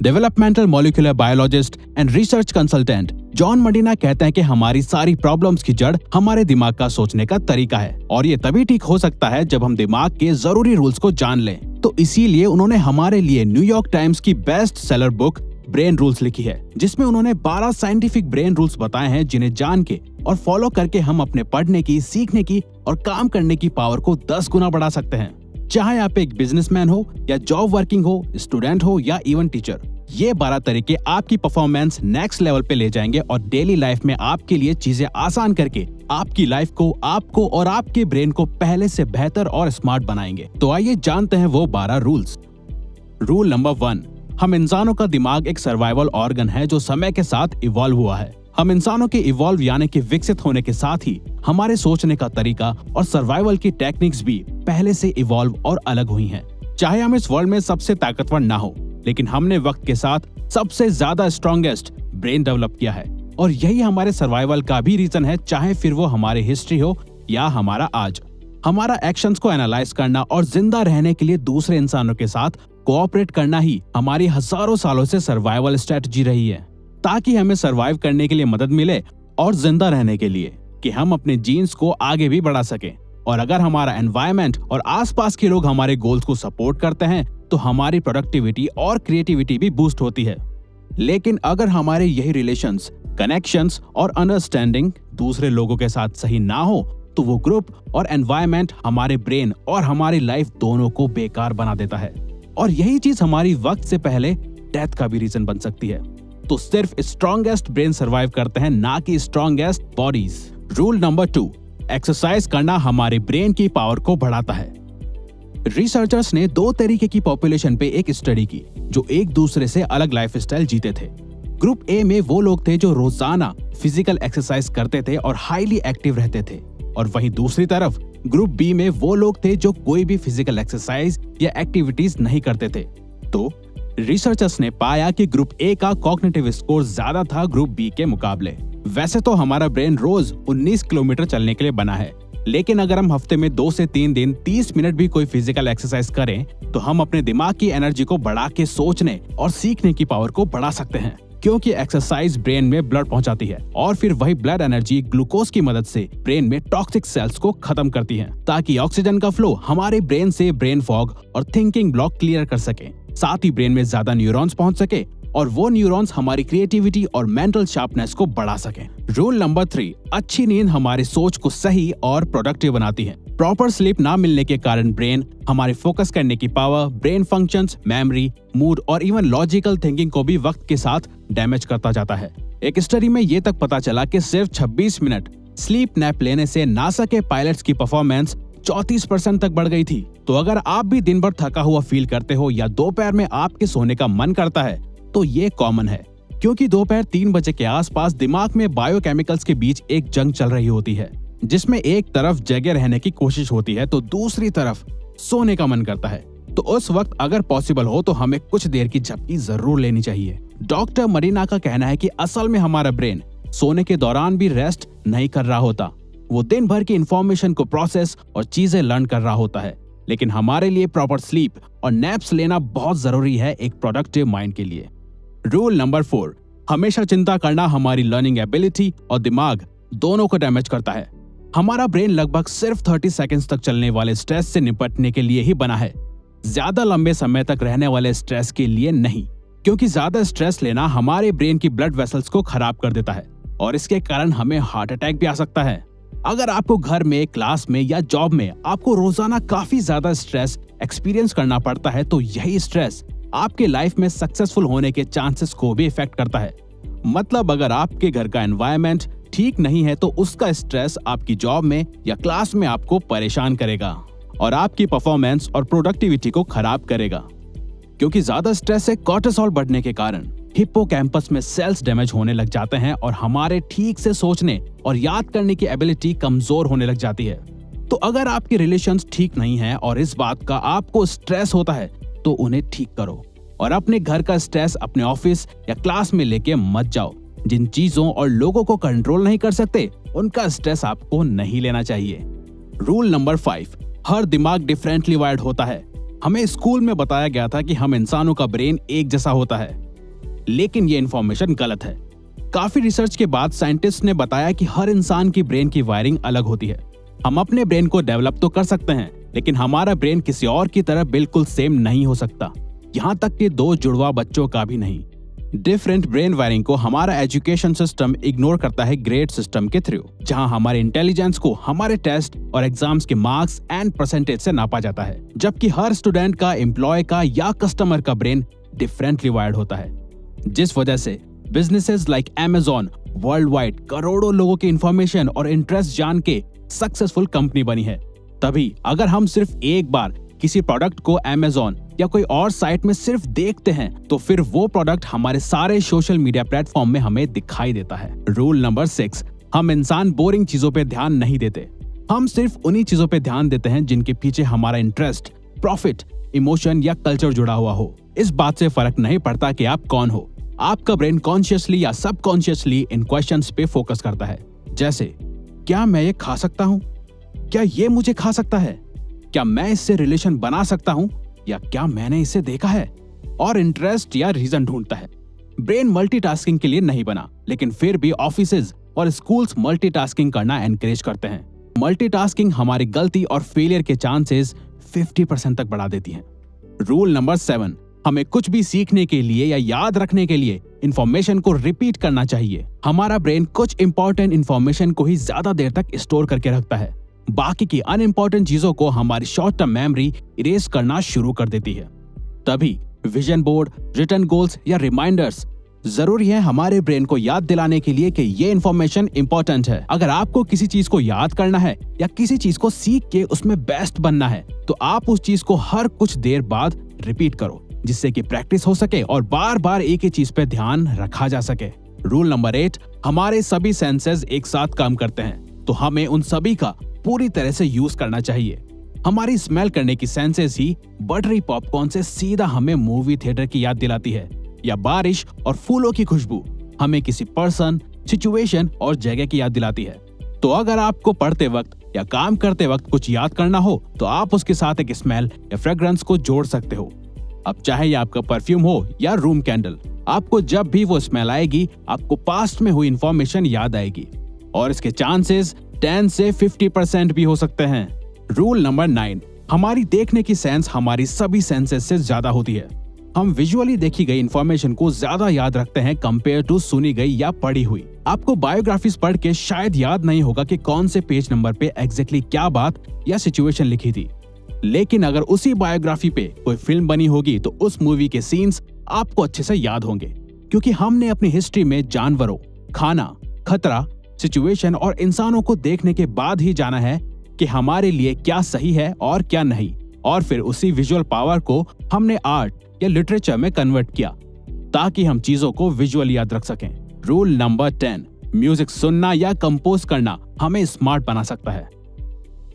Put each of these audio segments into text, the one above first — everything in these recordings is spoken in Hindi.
Developmental molecular biologist and research consultant John Medina कहते हैं कि हमारी सारी प्रॉब्लम्स की जड़ हमारे दिमाग का सोचने का तरीका है और ये तभी ठीक हो सकता है जब हम दिमाग के जरूरी रूल्स को जान लें। तो इसीलिए उन्होंने हमारे लिए न्यूयॉर्क टाइम्स की best seller book brain rules लिखी है, जिसमें उन्होंने 12 साइंटिफिक ब्रेन रूल्स बताए हैं जिन्हें जान के और फॉलो करके हम अपने पढ़ने की, सीखने की और काम करने की पावर को 10 गुना बढ़ा सकते हैं। चाहे आप एक बिजनेसमैन हो या जॉब वर्किंग हो, स्टूडेंट हो या इवन टीचर, ये 12 तरीके आपकी परफॉर्मेंस नेक्स्ट लेवल पे ले जाएंगे और डेली लाइफ में आपके लिए चीजें आसान करके आपकी लाइफ को, आपको और आपके ब्रेन को पहले से बेहतर और स्मार्ट बनाएंगे। तो आइए जानते हैं वो 12 रूल्स। रूल नंबर 1, हम इंसानों का दिमाग एक सर्वाइवल ऑर्गन है जो समय के साथ इवॉल्व हुआ है। हम इंसानों के इवॉल्व यानी कि विकसित होने के साथ ही हमारे सोचने का तरीका और सर्वाइवल की टेक्निक्स भी पहले से इवॉल्व और अलग हुई हैं। चाहे हम इस वर्ल्ड में सबसे ताकतवर ना हो, लेकिन हमने वक्त के साथ सबसे ज्यादा स्ट्रॉन्गेस्ट ब्रेन डेवलप किया है और यही हमारे सर्वाइवल का भी रीजन है, चाहे फिर वो हमारी हिस्ट्री हो या हमारा आज। हमारा एक्शंस को एनालाइज करना और जिंदा रहने के लिए दूसरे इंसानों के साथ कोऑपरेट करना ही हमारी हजारों सालों से सर्वाइवल स्ट्रेटजी रही है, ताकि हमें सर्वाइव करने के लिए मदद मिले और जिंदा रहने के लिए कि हम अपने जीन्स को आगे भी बढ़ा सकें। और अगर हमारा एनवायरनमेंट और आसपास के लोग हमारे गोल्स को सपोर्ट करते हैं तो हमारी प्रोडक्टिविटी और क्रिएटिविटी भी बूस्ट होती है। लेकिन अगर हमारे यही रिलेशंस, कनेक्शंस और अंडरस्टैंडिंग दूसरे लोगों के साथ सही ना हो तो वो ग्रुप और एनवायरनमेंट हमारे ब्रेन और हमारी लाइफ दोनों को बेकार बना देता है और यही चीज हमारी वक्त से पहले डेथ का भी रीजन बन सकती है। तो सिर्फ स्ट्रॉन्गेस्ट ब्रेन सर्वाइव करते हैं, ना कि strongest bodies. Rule number 2, exercise करना हमारे ब्रेन की पावर को बढ़ाता है। रिसर्चर्स ने 2 तरीके की पॉपुलेशन पे एक स्टडी की जो एक दूसरे से अलग लाइफस्टाइल जीते थे। ग्रुप ए में वो लोग थे जो रोजाना फिजिकल एक्सरसाइज करते थे और हाईली एक्टिव रहते थे, और वहीं दूसरी तरफ ग्रुप बी में वो लोग थे जो कोई भी फिजिकल एक्सरसाइज या एक्टिविटीज नहीं करते थे। तो रिसर्चर्स ने पाया कि ग्रुप ए का कॉग्निटिव स्कोर ज्यादा था ग्रुप बी के मुकाबले। वैसे तो हमारा ब्रेन रोज 19 किलोमीटर चलने के लिए बना है, लेकिन अगर हम हफ्ते में 2 से 3 दिन 30 मिनट भी कोई फिजिकल एक्सरसाइज करें तो हम अपने दिमाग की एनर्जी को बढ़ा के सोचने और सीखने की पावर को बढ़ा सकते हैं, क्योंकि एक्सरसाइज ब्रेन में ब्लड पहुंचाती है और फिर वही ब्लड एनर्जी ग्लूकोज की मदद से ब्रेन में टॉक्सिक सेल्स को खत्म करती है, ताकि ऑक्सीजन का फ्लो हमारे ब्रेन से ब्रेन फॉग और थिंकिंग ब्लॉक क्लियर कर सके। साथ ही ब्रेन में ज्यादा न्यूरॉन्स पहुंच सके और वो न्यूरॉन्स हमारी क्रिएटिविटी और मेंटल शार्पनेस को बढ़ा सके। रूल नंबर 3, अच्छी नींद हमारी सोच को सही और प्रोडक्टिव बनाती है। प्रॉपर स्लीप ना मिलने के कारण ब्रेन हमारे फोकस करने की power, brain functions, memory, mood और इवन लॉजिकल थिंकिंग को भी वक्त के साथ डैमेज करता जाता है। एक स्टडी में ये तक पता चला कि सिर्फ 26 मिनट स्लीप नैप लेने से नासा के पायलट्स की परफॉर्मेंस 34% तक बढ़ गई थी। तो अगर आप भी दिन भर थका हुआ फील करते हो या दोपहर में आपके सोने का मन करता है तो ये कॉमन है, क्योंकि दोपहर 3 बजे के आसपास दिमाग में बायोकेमिकल्स के बीच एक जंग चल रही होती है, जिसमें एक तरफ जगे रहने की कोशिश होती है तो दूसरी तरफ सोने का मन करता है। तो उस वक्त अगर पॉसिबल हो तो हमें कुछ देर की झपकी जरूर लेनी चाहिए। डॉक्टर मरीना का कहना है कि असल में हमारा ब्रेन सोने के दौरान भी रेस्ट नहीं कर रहा होता, वो दिन भर की इंफॉर्मेशन को प्रोसेस और चीजें लर्न कर रहा होता है। लेकिन हमारे लिए प्रॉपर स्लीप और नैप्स लेना बहुत जरूरी है एक प्रोडक्टिव माइंड के लिए। रूल नंबर 4, हमेशा चिंता करना हमारी लर्निंग एबिलिटी और दिमाग दोनों को डैमेज करता है। हमारा ब्रेन लगभग सिर्फ 30 सेकंड्स तक चलने वाले स्ट्रेस से निपटने के लिए ही बना है, ज्यादा लंबे समय तक रहने वाले स्ट्रेस के लिए नहीं, क्योंकि ज्यादा स्ट्रेस लेना हमारे ब्रेन की ब्लड वेसल्स को खराब कर देता है और इसके कारण हमें हार्ट अटैक भी आ सकता है। अगर आपको घर में, क्लास में या जॉब में आपको रोजाना काफी ज्यादा स्ट्रेस एक्सपीरियंस करना पड़ता है तो यही स्ट्रेस आपके लाइफ में सक्सेसफुल होने के चांसेस को भी इफेक्ट करता है। मतलब अगर आपके घर का एनवायरनमेंट ठीक नहीं है तो उसका स्ट्रेस आपकी जॉब में या क्लास में आपको परेशान करेगा और आपकी परफॉर्मेंस और प्रोडक्टिविटी को खराब करेगा, क्योंकि ज्यादा स्ट्रेस से कॉर्टिसोल बढ़ने के कारण हिप्पोकैम्पस में सेल्स डैमेज होने लग जाते हैं और हमारे ठीक से सोचने और याद करने की एबिलिटी कमजोर होने लग जाती है। तो अगर आपके रिलेशंस ठीक नहीं है और इस बात का आपको स्ट्रेस होता है तो उन्हें ठीक करो और अपने घर का स्ट्रेस अपने ऑफिस या क्लास में लेके मत जाओ। जिन चीजों और लोगों को कंट्रोल नहीं कर सकते उनका स्ट्रेस आपको नहीं लेना चाहिए। रूल नंबर 5, हर दिमाग डिफरेंटली वायर्ड होता है। हमें स्कूल में बताया गया था कि हम इंसानों का ब्रेन एक जैसा होता है, लेकिन ये इन्फॉर्मेशन गलत है। काफी रिसर्च के बाद साइंटिस्ट ने बताया कि हर इंसान की ब्रेन की वायरिंग अलग होती है। हम अपने ब्रेन को डेवलप तो कर सकते हैं, लेकिन हमारा ब्रेन किसी और की तरह बिल्कुल सेम नहीं हो सकता, यहाँ तक कि दो जुड़वा बच्चों का भी नहीं। डिफरेंट ब्रेन वायरिंग को हमारा एजुकेशन सिस्टम इग्नोर करता है ग्रेड सिस्टम के थ्रू, जहां हमारे इंटेलिजेंस को हमारे टेस्ट और एग्जाम्स के मार्क्स एंड परसेंटेज से नापा जाता है, जबकि हर स्टूडेंट का, एम्प्लॉय का या कस्टमर का ब्रेन डिफरेंटली वायर्ड होता है। जिस वजह से businesses like Amazon world wide करोड़ों लोगों की इंफॉर्मेशन और इंटरेस्ट जान के सक्सेसफुल कंपनी बनी है। तभी अगर हम सिर्फ एक बार किसी प्रोडक्ट को Amazon या कोई और साइट में सिर्फ देखते हैं, तो फिर वो प्रोडक्ट हमारे सारे सोशल मीडिया प्लेटफॉर्म में हमें दिखाई देता है। रूल नंबर 6, हम इंसान बोरिंग चीजों पे ध्यान नहीं देते। हम सिर्फ उन्हीं चीजों पे ध्यान देते हैं जिनके पीछे हमारा इंटरेस्ट, प्रॉफिट, इमोशन या कल्चर जुड़ा हुआ हो। इस बात से फर्क नहीं पड़ता कि आप कौन हो, आपका ब्रेन कॉन्शियसली या सबकॉन्शियसली इन क्वेश्चंस पे फोकस करता है। जैसे, क्या मैं ये खा सकता हूँ? क्या ये मुझे खा सकता है? क्या मैं इससे रिलेशन बना सकता हूँ? या क्या मैंने इसे देखा है? और इंटरेस्ट या रीजन ढूंढता है। ब्रेन मल्टीटास्किंग के लिए नहीं बना, लेकिन फिर भी ऑफिसेज और स्कूल्स मल्टीटास्किंग करना एनकरेज करते हैं। मल्टीटास्किंग हमारी गलती और फेलियर के चांसेस 50% तक बढ़ा देती है। रूल नंबर 7, हमें कुछ भी सीखने के लिए या याद रखने के लिए इंफॉर्मेशन को रिपीट करना चाहिए। हमारा ब्रेन कुछ इंपॉर्टेंट इंफॉर्मेशन को ही ज्यादा देर तक स्टोर करके रखता है, बाकी की अनइम्पॉर्टेंट चीजों को हमारी शॉर्ट टर्म मेमोरी इरेज करना शुरू कर देती है। तभी विजन बोर्ड, रिटन गोल्स या रिमाइंडर्स जरूरी है हमारे ब्रेन को याद दिलाने के लिए कि ये इन्फॉर्मेशन इंपॉर्टेंट है। अगर आपको किसी चीज को याद करना है या किसी चीज को सीख के उसमें बेस्ट बनना है, तो आप उस चीज को हर कुछ देर बाद रिपीट करो, जिससे कि प्रैक्टिस हो सके और बार बार एक ही चीज पे ध्यान रखा जा सके। रूल नंबर 8, हमारे सभी सेंसेस एक साथ काम करते हैं, तो हमें उन सभी का पूरी तरह से यूज करना चाहिए। हमारी स्मेल करने की सेंसेस ही बटरी पॉपकॉर्न से सीधा हमें मूवी थिएटर की याद दिलाती है, या बारिश और फूलों की खुशबू हमें किसी पर्सन, सिचुएशन और जगह की याद दिलाती है। तो अगर आपको पढ़ते वक्त या काम करते वक्त कुछ याद करना हो, तो आप उसके साथ एक स्मेल या फ्रेग्रेंस को जोड़ सकते हो। अब चाहे ये आपका परफ्यूम हो या रूम कैंडल, आपको जब भी वो स्मेल आएगी, आपको पास्ट में हुई इंफॉर्मेशन याद आएगी, और इसके चांसेस 10 से 50% भी हो सकते हैं। रूल नंबर 9, हमारी देखने की सेंस हमारी सभी सेंसेस से ज्यादा होती है। हम विजुअली देखी गई इंफॉर्मेशन को ज्यादा याद रखते हैं कंपेयर टू सुनी गई या पढ़ी हुई। आपको बायोग्राफीज पढ़ के शायद याद नहीं होगा कि कौन से पेज नंबर पे एग्जैक्टली क्या बात या सिचुएशन लिखी थी, लेकिन अगर उसी बायोग्राफी पे कोई फिल्म बनी होगी तो उस मूवी के सीन्स आपको अच्छे से याद होंगे, क्योंकि हमने अपनी हिस्ट्री में जानवरों, खाना, खतरा, सिचुएशन और इंसानों को देखने के बाद ही जाना है कि हमारे लिए क्या सही है और क्या नहीं, और फिर उसी विजुअल पावर को हमने आर्ट या लिटरेचर में कन्वर्ट किया ताकि हम चीजों को विजुअल याद रख सकें। रूल नंबर 10, म्यूजिक सुनना या कंपोज करना हमें स्मार्ट बना सकता है।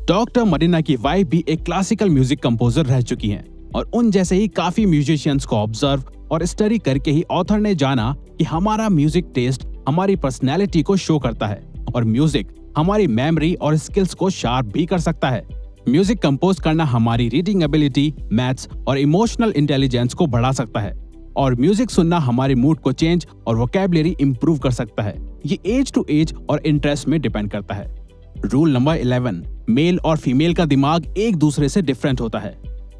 डॉक्टर मरीना की वाइफ भी एक क्लासिकल म्यूजिक कंपोजर रह चुकी हैं, और उन जैसे ही काफी म्यूजिशियंस को ऑब्जर्व और स्टडी करके ही ऑथर ने जाना कि हमारा म्यूजिक टेस्ट हमारी पर्सनैलिटी को शो करता है, और म्यूजिक हमारी मेमोरी और स्किल्स को शार्प भी कर सकता है। म्यूजिक कंपोज करना हमारी रीडिंग एबिलिटी, मैथ्स और इमोशनल इंटेलिजेंस को बढ़ा सकता है, और म्यूजिक सुनना हमारे मूड को चेंज और वोकैबुलरी इंप्रूव कर सकता है। ये एज टू एज और इंटरेस्ट में डिपेंड करता है। रूल नंबर 11, मेल और फीमेल का दिमाग एक दूसरे से डिफरेंट होता है।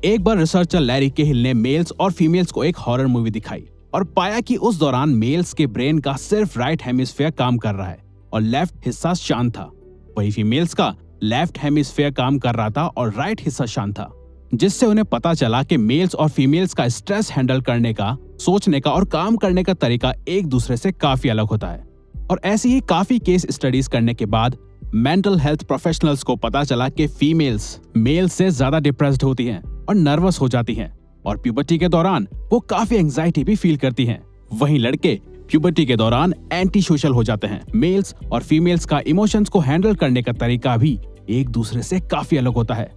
एक बार रिसर्चर लैरी केहिल ने मेल्स और फीमेल्स को एक हॉरर मूवी दिखाई और पाया कि उस दौरान मेल्स के ब्रेन का सिर्फ राइट हेमिस्फीयर काम कर रहा है और लेफ्ट हिस्सा शांत था, वही फीमेल्स का लेफ्ट हेमिस्फीयर काम कर रहा था और राइट हिस्सा शांत था, जिससे उन्हें पता चला कि मेल्स और फीमेल्स का स्ट्रेस हैंडल करने का, सोचने का और काम करने का तरीका एक दूसरे से काफी अलग होता है। और ऐसी ही काफी केस स्टडीज करने के बाद मेंटल हेल्थ प्रोफेशनल्स को पता चला कि फीमेल्स मेल्स से ज्यादा डिप्रेस्ड होती हैं और नर्वस हो जाती हैं, और प्यूबर्टी के दौरान वो काफी एंजाइटी भी फील करती हैं। वहीं लड़के प्यूबर्टी के दौरान एंटी सोशल हो जाते हैं। मेल्स और फीमेल्स का इमोशंस को हैंडल करने का तरीका भी एक दूसरे से काफी अलग होता है।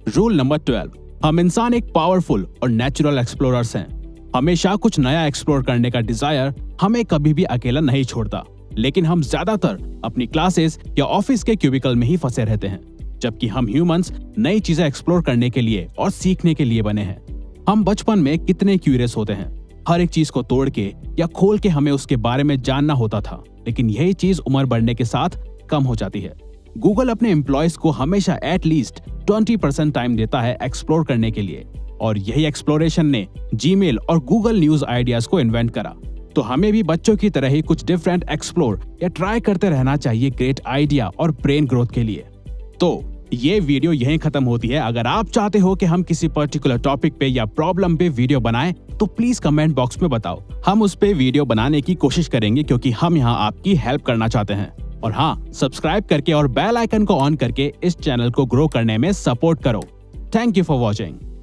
रूल नंबर 12, हम इंसान एक पावरफुल और नेचुरल एक्सप्लोरर्स हैं। हमेशा कुछ नया एक्सप्लोर करने का डिजायर हमें कभी भी अकेला नहीं छोड़ता, लेकिन हम ज्यादातर अपनी क्लासेस या ऑफिस के क्यूबिकल में ही फंसे रहते हैं, जबकि हम ह्यूमंस नई चीजें एक्सप्लोर करने के लिए और सीखने के लिए बने हैं। हम बचपन में कितने क्यूरियस होते हैं, हर एक चीज को तोड़ के या खोल के हमें उसके बारे में जानना होता था, लेकिन यही चीज उम्र बढ़ने के साथ कम हो जाती है। गूगल अपने एम्प्लॉयज को हमेशा एटलीस्ट 20% टाइम देता है एक्सप्लोर करने के लिए, और यही एक्सप्लोरेशन ने जीमेल और गूगल न्यूज आइडियाज को इन्वेंट करा। तो हमें भी बच्चों की तरह ही कुछ डिफरेंट एक्सप्लोर या ट्राई करते रहना चाहिए ग्रेट आइडिया और ब्रेन ग्रोथ के लिए। तो ये वीडियो यहीं खत्म होती है। अगर आप चाहते हो कि हम किसी पर्टिकुलर टॉपिक पे या प्रॉब्लम पे वीडियो बनाएं तो प्लीज कमेंट बॉक्स में बताओ। हम उस पे वीडियो बनाने की कोशिश करेंगे, क्योंकि हम यहाँ आपकी हेल्प करना चाहते हैं। और हाँ, सब्सक्राइब करके और बेल आइकन को ऑन करके इस चैनल को ग्रो करने में सपोर्ट करो। Thank you for watching.